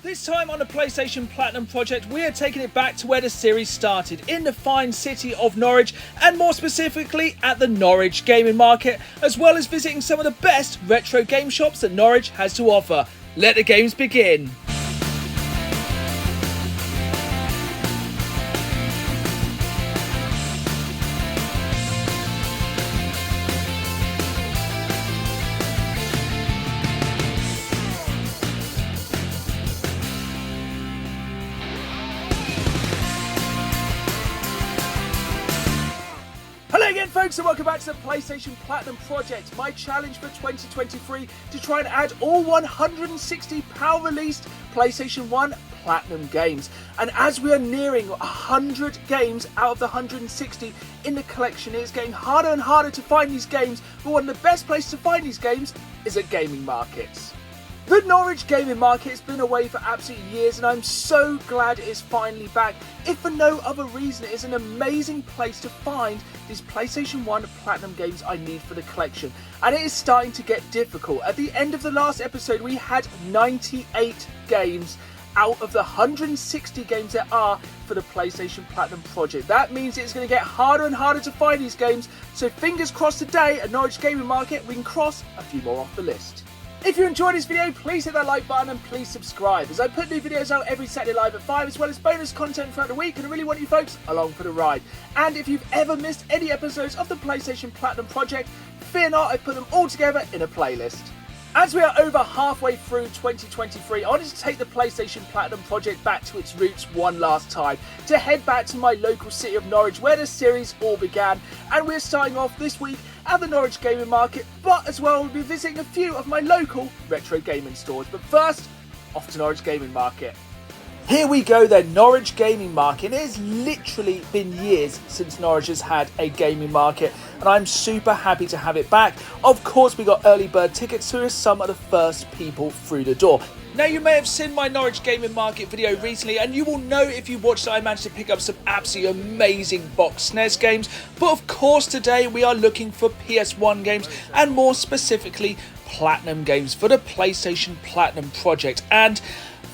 This time on the PlayStation Platinum project, we are taking it back to where the series started, in the fine city of Norwich, and more specifically at the Norwich gaming market, as well as visiting some of the best retro game shops that Norwich has to offer. Let the games begin. Hello again folks, and welcome back to the PlayStation Platinum project, my challenge for 2023 to try and add all 160 PAL released PlayStation 1 Platinum games. And as we are nearing 100 games out of the 160 in the collection, it's getting harder and harder to find these games, but one of the best places to find these games is at gaming markets. The Norwich gaming market has been away for absolutely years, and I'm so glad it is finally back. If for no other reason, it is an amazing place to find these PlayStation 1 Platinum games I need for the collection. And it is starting to get difficult. At the end of the last episode, we had 98 games out of the 160 games there are for the PlayStation Platinum project. That means it's going to get harder and harder to find these games, so fingers crossed today at Norwich gaming market we can cross a few more off the list. If you enjoyed this video, please hit that like button and please subscribe, as I put new videos out every Saturday live at 5, as well as bonus content throughout the week, and I really want you folks along for the ride. And if you've ever missed any episodes of the PlayStation Platinum project, fear not, I've put them all together in a playlist. As we are over halfway through 2023, I wanted to take the PlayStation Platinum project back to its roots one last time, to head back to my local city of Norwich, where the series all began. And we're starting off this week at the Norwich gaming market, but as well we'll be visiting a few of my local retro gaming stores. But first, off to Norwich gaming market. Here we go then, Norwich gaming market. It has literally been years since Norwich has had a gaming market, and I'm super happy to have it back. Of course, we got early bird tickets, so we're some of the first people through the door. Now, you may have seen my Norwich gaming market video recently, and you will know if you watched that I managed to pick up some absolutely amazing box SNES games. But of course, today we are looking for PS1 games, and more specifically, Platinum games for the PlayStation Platinum project. And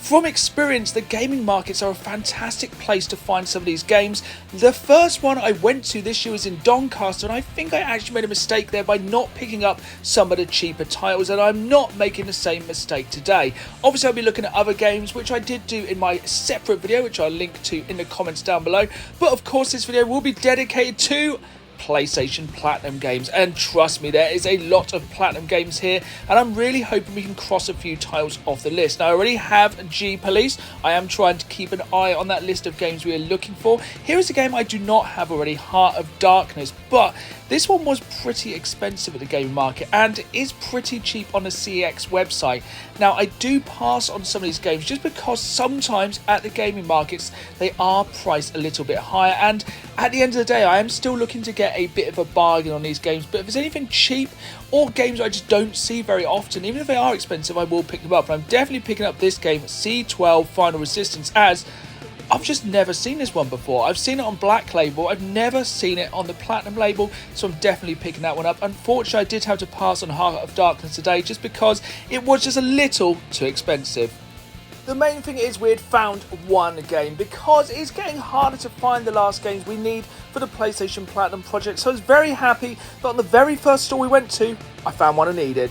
from experience, the gaming markets are a fantastic place to find some of these games. The first one I went to this year was in Doncaster, and I think I actually made a mistake there by not picking up some of the cheaper titles, and I'm not making the same mistake today. Obviously, I'll be looking at other games, which I did do in my separate video, which I'll link to in the comments down below. But of course, this video will be dedicated to PlayStation Platinum games, and trust me, there is a lot of Platinum games here, and I'm really hoping we can cross a few titles off the list. Now, I already have G Police. I am trying to keep an eye on that list of games we are looking for. Here is a game I do not have already, Heart of Darkness, but this one was pretty expensive at the gaming market and is pretty cheap on the CX website. Now, I do pass on some of these games just because sometimes at the gaming markets they are priced a little bit higher, and at the end of the day I am still looking to get a bit of a bargain on these games. But if there's anything cheap or games I just don't see very often, even if they are expensive, I will pick them up. And I'm definitely picking up this game, C12 Final Resistance, as I've just never seen this one before. I've seen it on Black Label, I've never seen it on the Platinum label, so I'm definitely picking that one up. Unfortunately, I did have to pass on Heart of Darkness today just because it was just a little too expensive. The main thing is we had found one game, because it's getting harder to find the last games we need for the PlayStation Platinum project, so I was very happy that on the very first store we went to, I found one I needed.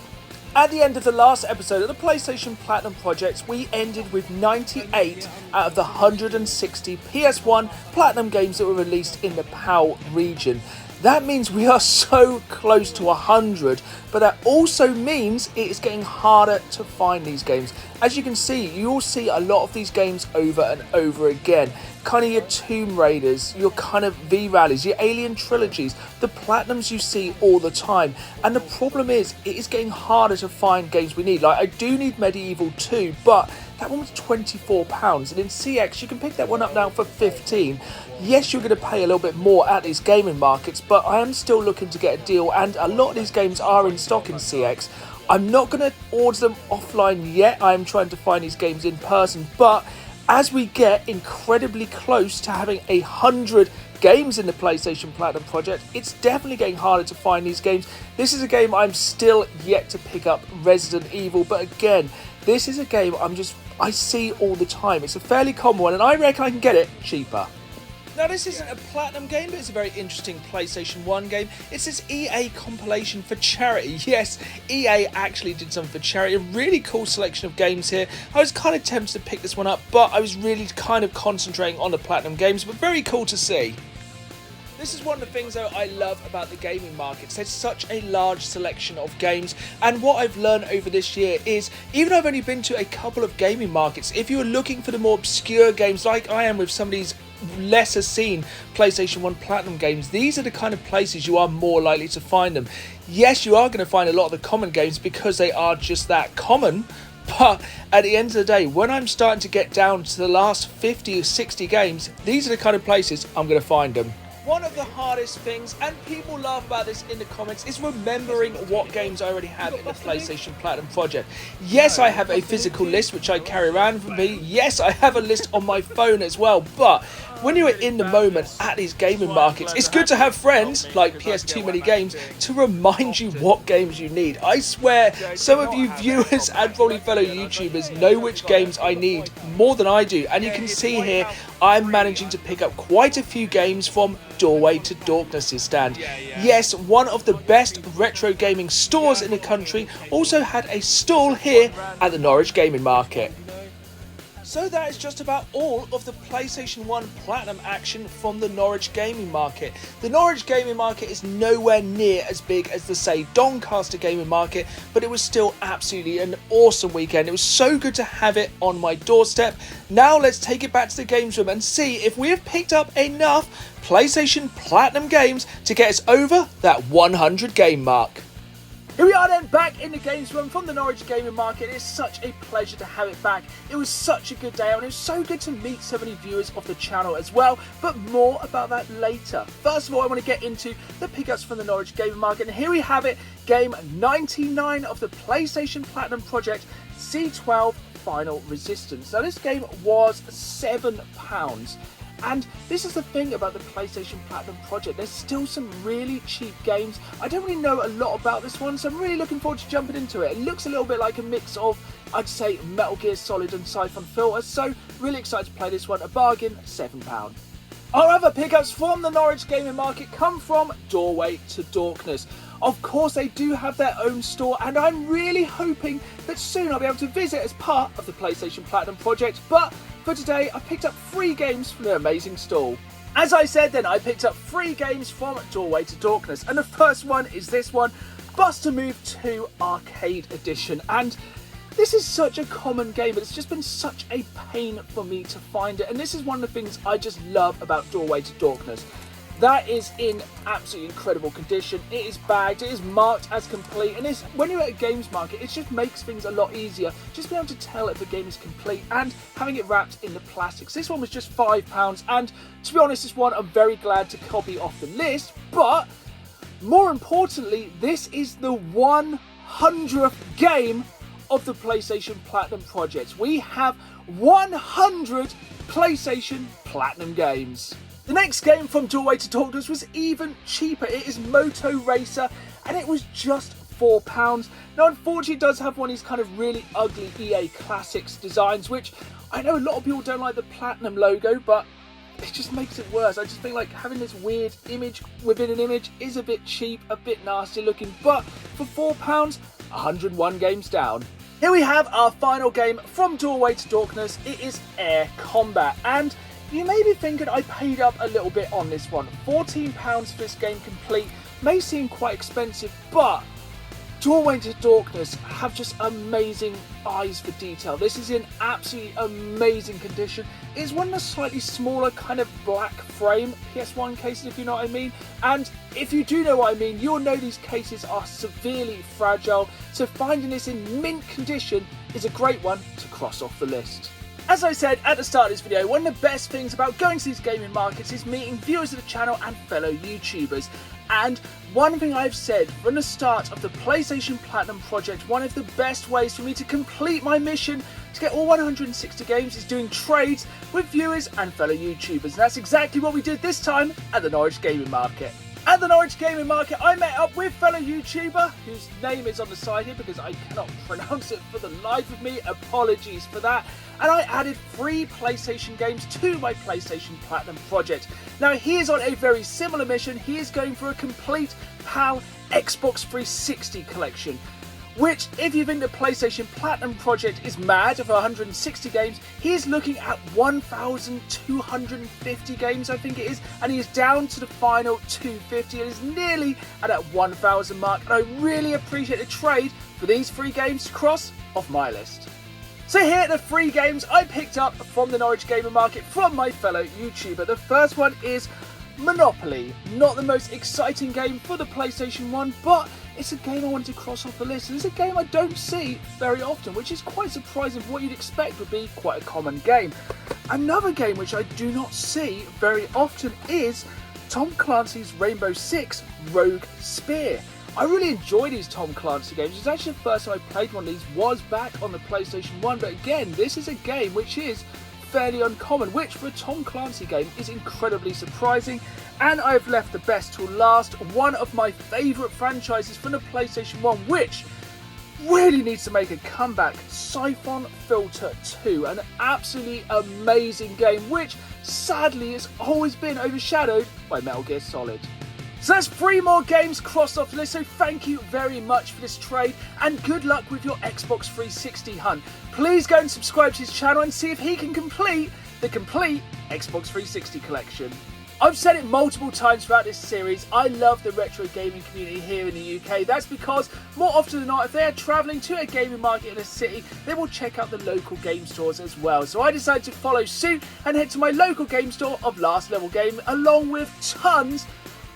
At the end of the last episode of the PlayStation Platinum project, we ended with 98 out of the 160 PS1 Platinum games that were released in the PAL region. That means we are so close to 100, but that also means it is getting harder to find these games. As you can see, you will see a lot of these games over and over again. Kind of your Tomb Raiders, your kind of V-Rallies, your Alien Trilogies, the Platinums you see all the time. And the problem is, it is getting harder to find games we need. Like, I do need Medieval 2, but that one was £24, and in CX you can pick that one up now for 15. Yes, you're going to pay a little bit more at these gaming markets, but I am still looking to get a deal, and a lot of these games are in stock in CX. I'm not going to order them offline yet. I'm trying to find these games in person, but as we get incredibly close to having 100 games in the PlayStation Platinum project, it's definitely getting harder to find these games. This is a game I'm still yet to pick up, Resident Evil, but again, this is a game I see all the time. It's a fairly common one, and I reckon I can get it cheaper. Now, this isn't a platinum game, but it's a very interesting PlayStation 1 game. It's this EA compilation for charity. Yes, EA actually did something for charity. A really cool selection of games here. I was kind of tempted to pick this one up, but I was really kind of concentrating on the platinum games, but very cool to see. This is one of the things though I love about the gaming markets. There's such a large selection of games, and what I've learned over this year is, even though I've only been to a couple of gaming markets, if you're looking for the more obscure games like I am with some of these lesser seen PlayStation 1 Platinum games, these are the kind of places you are more likely to find them. Yes, you are going to find a lot of the common games because they are just that common, but at the end of the day, when I'm starting to get down to the last 50 or 60 games, these are the kind of places I'm going to find them. One of the hardest things, and people laugh about this in the comments, is remembering what games I already have in the PlayStation Platinum project. Yes, I have a physical list which I carry around with me. Yes, I have a list on my phone as well. But when you're in the moment at these gaming markets, it's good to have friends like PS2 Mini Games to remind you what games you need. I swear, some of you viewers and probably fellow YouTubers know which games I need more than I do. And you can see here, I'm managing to pick up quite a few games from Doorway to Darkness' stand. Yes, one of the best retro gaming stores in the country also had a stall here at the Norwich Gaming Market. So that is just about all of the PlayStation 1 Platinum action from the Norwich Gaming Market. The Norwich Gaming Market is nowhere near as big as the, say, Doncaster Gaming Market, but it was still absolutely an awesome weekend. It was so good to have it on my doorstep. Now let's take it back to the games room and see if we have picked up enough PlayStation Platinum games to get us over that 100 game mark. Here we are then, back in the games room from the Norwich Gaming Market. It's such a pleasure to have it back. It was such a good day, and it was so good to meet so many viewers of the channel as well, but more about that later. First of all, I want to get into the pickups from the Norwich Gaming Market, and here we have it, game 99 of the PlayStation Platinum Project, C12 Final Resistance. Now this game was £7. And this is the thing about the PlayStation Platinum Project, there's still some really cheap games. I don't really know a lot about this one, so I'm really looking forward to jumping into it. It looks a little bit like a mix of, I'd say, Metal Gear Solid and Siphon Filter, so really excited to play this one. A bargain, £7. Our other pickups from the Norwich Gaming Market come from Doorway to Darkness. Of course, they do have their own store, and I'm really hoping that soon I'll be able to visit as part of the PlayStation Platinum Project, but for today, I picked up 3 games from their amazing stall. As I said then, I picked up 3 games from Doorway to Darkness, and the first one is this one, Bust a Move 2 Arcade Edition. And this is such a common game, but it's just been such a pain for me to find it, and this is one of the things I just love about Doorway to Darkness. That is in absolutely incredible condition. It is bagged, it is marked as complete, and when you're at a games market, it just makes things a lot easier. Just being able to tell if a game is complete and having it wrapped in the plastics. This one was just £5, and to be honest, this one I'm very glad to copy off the list, but more importantly, this is the 100th game of the PlayStation Platinum Project. We have 100 PlayStation Platinum games. The next game from Doorway to Darkness was even cheaper. It is Moto Racer, and it was just £4. Now, unfortunately, it does have one of these kind of really ugly EA Classics designs, which I know a lot of people don't like the Platinum logo, but it just makes it worse. I just think like having this weird image within an image is a bit cheap, a bit nasty looking, but for £4, 101 games down. Here we have our final game from Doorway to Darkness. It is Air Combat, and you may be thinking I paid up a little bit on this one. £14 for this game complete may seem quite expensive, but Doorway to Darkness have just amazing eyes for detail. This is in absolutely amazing condition. It's one of the slightly smaller kind of black frame PS1 cases, if you know what I mean. And if you do know what I mean, you'll know these cases are severely fragile. So finding this in mint condition is a great one to cross off the list. As I said at the start of this video, one of the best things about going to these gaming markets is meeting viewers of the channel and fellow YouTubers. And one thing I've said from the start of the PlayStation Platinum Project, one of the best ways for me to complete my mission to get all 160 games is doing trades with viewers and fellow YouTubers. And that's exactly what we did this time at the Norwich Gaming Market. At the Norwich Gaming Market, I met up with fellow YouTuber, whose name is on the side here because I cannot pronounce it for the life of me, apologies for that, and I added 3 PlayStation games to my PlayStation Platinum project. Now he is on a very similar mission. He is going for a complete PAL Xbox 360 collection, which, if you think the PlayStation Platinum project is mad of 160 games, he is looking at 1,250 games, I think it is, and he is down to the final 250 and is nearly at that 1,000 mark, and I really appreciate the trade for these 3 games to cross off my list. So here are the 3 games I picked up from the Norwich Gaming Market from my fellow YouTuber. The first one is Monopoly. Not the most exciting game for the PlayStation 1, but it's a game I wanted to cross off the list. And it's a game I don't see very often, which is quite surprising for what you'd expect would be quite a common game. Another game which I do not see very often is Tom Clancy's Rainbow Six Rogue Spear. I really enjoy these Tom Clancy games. It's actually the first time I played one of these was back on the PlayStation 1, but again, this is a game which is fairly uncommon, which for a Tom Clancy game is incredibly surprising. And I've left the best till last, one of my favourite franchises from the PlayStation 1, which really needs to make a comeback, Siphon Filter 2, an absolutely amazing game which sadly has always been overshadowed by Metal Gear Solid. So that's 3 more games crossed off the list, so thank you very much for this trade and good luck with your Xbox 360 hunt. Please go and subscribe to his channel and see if he can complete the complete Xbox 360 collection. I've said it multiple times throughout this series, I love the retro gaming community here in the UK. That's because more often than not, if they are travelling to a gaming market in a city, they will check out the local game stores as well. So I decided to follow suit and head to my local game store of Last Level Game, along with tons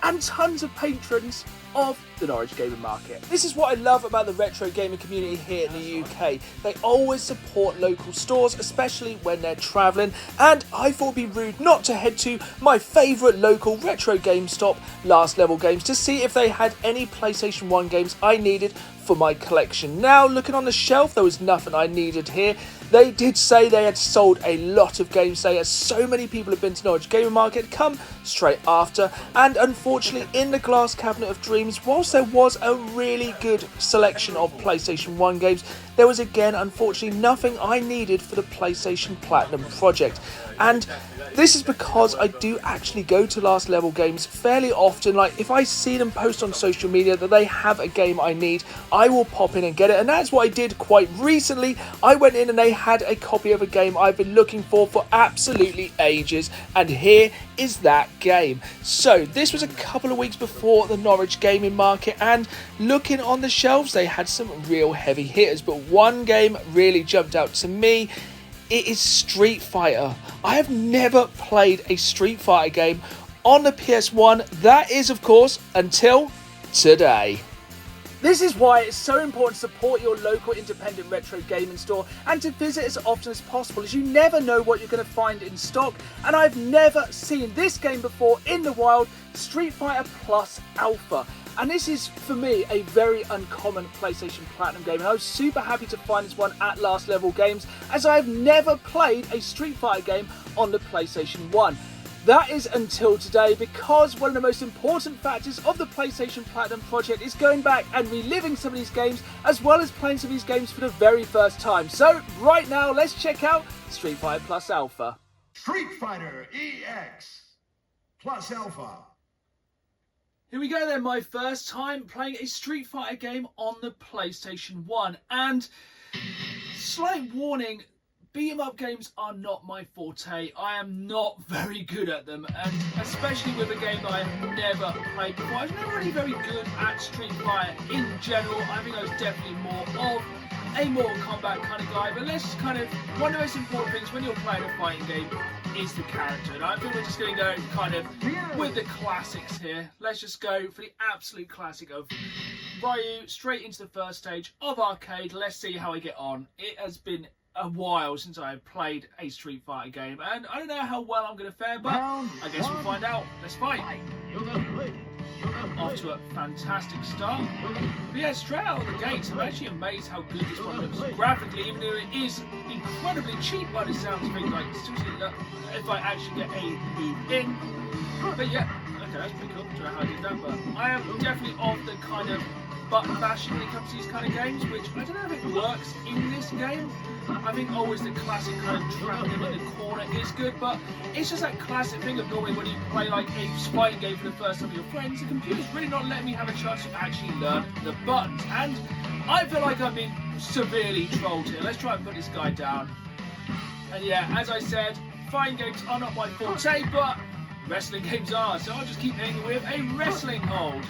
and tons of patrons of the Norwich Gaming Market. This is what I love about the retro gaming community here in the UK. They always support local stores, especially when they're travelling, and I thought it'd be rude not to head to my favourite local retro game stop, Last Level Games, to see if they had any PlayStation 1 games I needed for my collection. Now, looking on the shelf, there was nothing I needed here. They did say they had sold a lot of games today, as so many people have been to Norwich Gaming Market come straight after, and unfortunately in the glass cabinet of dreams, whilst there was a really good selection of PlayStation 1 games, there was again unfortunately nothing I needed for the PlayStation Platinum project. And this is because I do actually go to Last Level Games fairly often. Like, if I see them post on social media that they have a game I need, I will pop in and get it, and that's what I did quite recently. I went in and they had a copy of a game I've been looking for absolutely ages, and here is that game. So this was a couple of weeks before the Norwich Gaming Market, and looking on the shelves they had some real heavy hitters, but one game really jumped out to me. It is Street Fighter. I have never played a Street Fighter game on the PS1. That is, of course, until today. This is why it's so important to support your local independent retro gaming store and to visit as often as possible, as you never know what you're going to find in stock. And I've never seen this game before in the wild, Street Fighter Plus Alpha. And this is, for me, a very uncommon PlayStation Platinum game. And I was super happy to find this one at Last Level Games, as I've never played a Street Fighter game on the PlayStation 1. That is until today, because one of the most important factors of the PlayStation Platinum project is going back and reliving some of these games, as well as playing some of these games for the very first time. So, right now, let's check out Street Fighter Plus Alpha. Street Fighter EX Plus Alpha. Here we go then, my first time playing a Street Fighter game on the PlayStation 1. And, slight warning, beat-em-up games are not my forte. I am not very good at them, and especially with a game that I've never played before. I was never really very good at Street Fighter in general. I think I was definitely more of a Mortal Kombat kind of guy, but let's just kind of, one of the most important things when you're playing a fighting game is the character, and I think we're just going to go kind of with the classics here. Let's just go for the absolute classic of Ryu, straight into the first stage of Arcade. Let's see how I get on. It has been a while since I have played a Street Fighter game, and I don't know how well I'm going to fare, but I guess we'll find out. Let's fight. Off to a fantastic start. But yeah, straight out of the gates, I'm actually amazed how good this one looks graphically, even though it is incredibly cheap by the sounds of things. Like, seriously, look, if I actually get a move in. But yeah, Okay, that's pretty cool. I don't know how I did that, but I am definitely of the kind of button bashing when it comes to these kind of games, which I don't know if it works in this game. I think always the classic kind of trapping them in the corner is good, but it's just that classic thing of normally when you play like a fighting game for the first time with your friends, the computer's really not letting me have a chance to actually learn the buttons, and I feel like I've been severely trolled here. Let's try and put this guy down. And yeah, as I said, fighting games are not my forte, but wrestling games are, so I'll just keep hitting with a wrestling hold.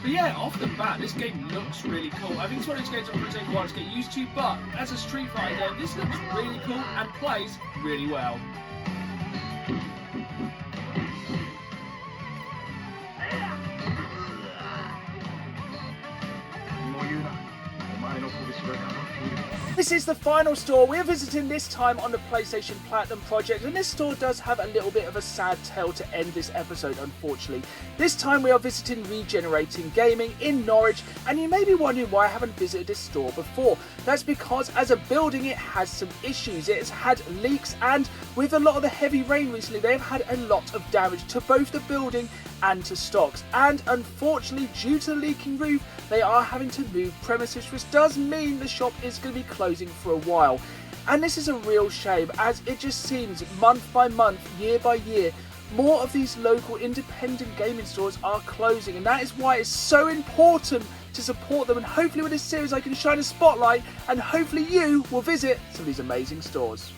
But yeah, off the bat, this game looks really cool. I think it's one of those games I'm going to take a while to get used to, but as a Street Fighter game, this looks really cool and plays really well. This is the final store we're visiting this time on the PlayStation Platinum project, and this store does have a little bit of a sad tale to end this episode, unfortunately. This time we are visiting Regenerating Gaming in Norwich, and you may be wondering why I haven't visited this store before. That's because as a building it has some issues. It has had leaks, and with a lot of the heavy rain recently they've had a lot of damage to both the building and to stocks, and unfortunately due to the leaking roof they are having to move premises, which does mean the shop is going to be closing for a while. And this is a real shame, as it just seems month by month, year by year, more of these local independent gaming stores are closing, and that is why it's so important to support them. And hopefully with this series I can shine a spotlight, and hopefully you will visit some of these amazing stores.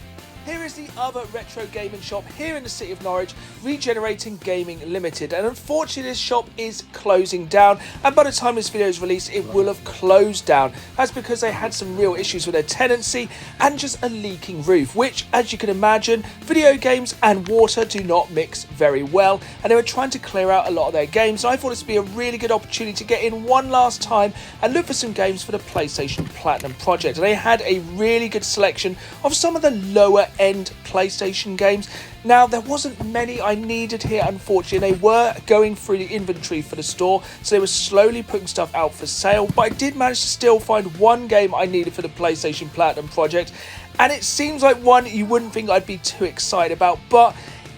Here is the other retro gaming shop here in the city of Norwich, Regenerating Gaming Limited, and unfortunately this shop is closing down, and by the time this video is released it will have closed down. That's because they had some real issues with their tenancy and just a leaking roof, which, as you can imagine, video games and water do not mix very well, and they were trying to clear out a lot of their games. So I thought this would be a really good opportunity to get in one last time and look for some games for the PlayStation Platinum project. And they had a really good selection of some of the lower end PlayStation games. Now, there wasn't many I needed here, unfortunately. They were going through the inventory for the store, so they were slowly putting stuff out for sale, but I did manage to still find one game I needed for the PlayStation Platinum project, and it seems like one you wouldn't think I'd be too excited about, but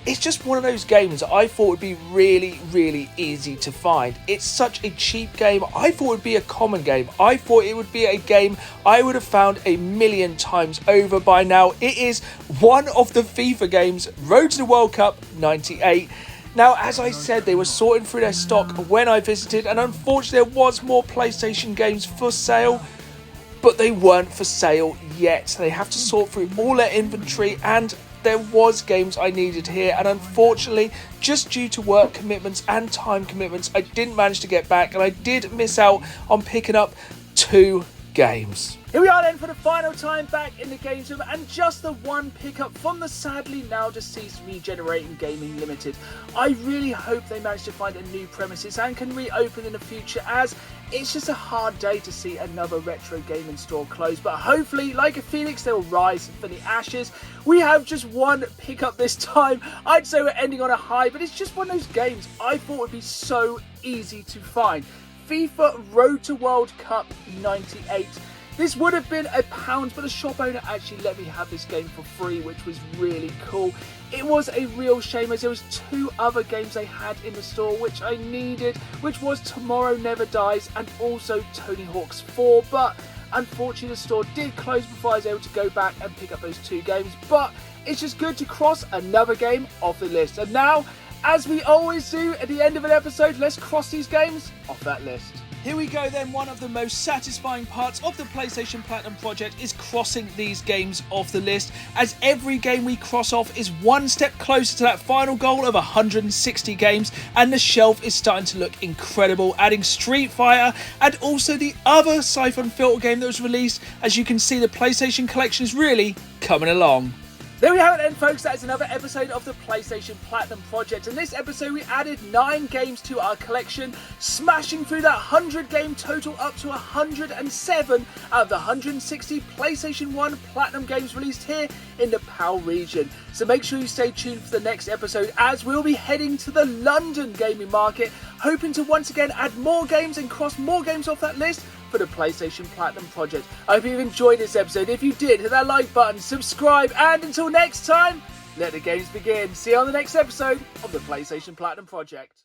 it's just one of those games that I thought would be really, really easy to find. It's such a cheap game. I thought it would be a common game. I thought it would be a game I would have found a million times over by now. It is one of the FIFA games, Road to the World Cup 98. Now, as I said, they were sorting through their stock when I visited, and unfortunately there was more PlayStation games for sale, but they weren't for sale yet. They have to sort through all their inventory, and there was games I needed here, and unfortunately just due to work commitments and time commitments I didn't manage to get back, and I did miss out on picking up 2 games. Here we are then for the final time back in the games room, and just the one pickup from the sadly now deceased Regenerating Gaming Limited. I really hope they manage to find a new premises and can reopen in the future, as it's just a hard day to see another retro gaming store close, but hopefully like a phoenix they will rise from the ashes. We have just one pickup this time. I'd say we're ending on a high, but it's just one of those games I thought would be so easy to find. FIFA Road to World Cup 98. This would have been £1, but the shop owner actually let me have this game for free, which was really cool. It was a real shame, as there was 2 other games they had in the store which I needed, which was Tomorrow Never Dies and also Tony Hawk's 4, but unfortunately the store did close before I was able to go back and pick up those 2 games. But it's just good to cross another game off the list. And now, as we always do at the end of an episode, let's cross these games off that list. Here we go then. One of the most satisfying parts of the PlayStation Platinum project is crossing these games off the list, as every game we cross off is one step closer to that final goal of 160 games, and the shelf is starting to look incredible, adding Street Fighter and also the other Siphon Filter game that was released. As you can see, the PlayStation collection is really coming along. There we have it then, folks. That is another episode of the PlayStation Platinum project. In this episode we added 9 games to our collection, smashing through that 100 game total up to 107 out of the 160 PlayStation 1 Platinum games released here in the PAL region. So make sure you stay tuned for the next episode, as we'll be heading to the London gaming market, hoping to once again add more games and cross more games off that list for the PlayStation Platinum project. I hope you've enjoyed this episode. If you did, hit that like button, subscribe, and until next time, let the games begin. See you on the next episode of the PlayStation Platinum project.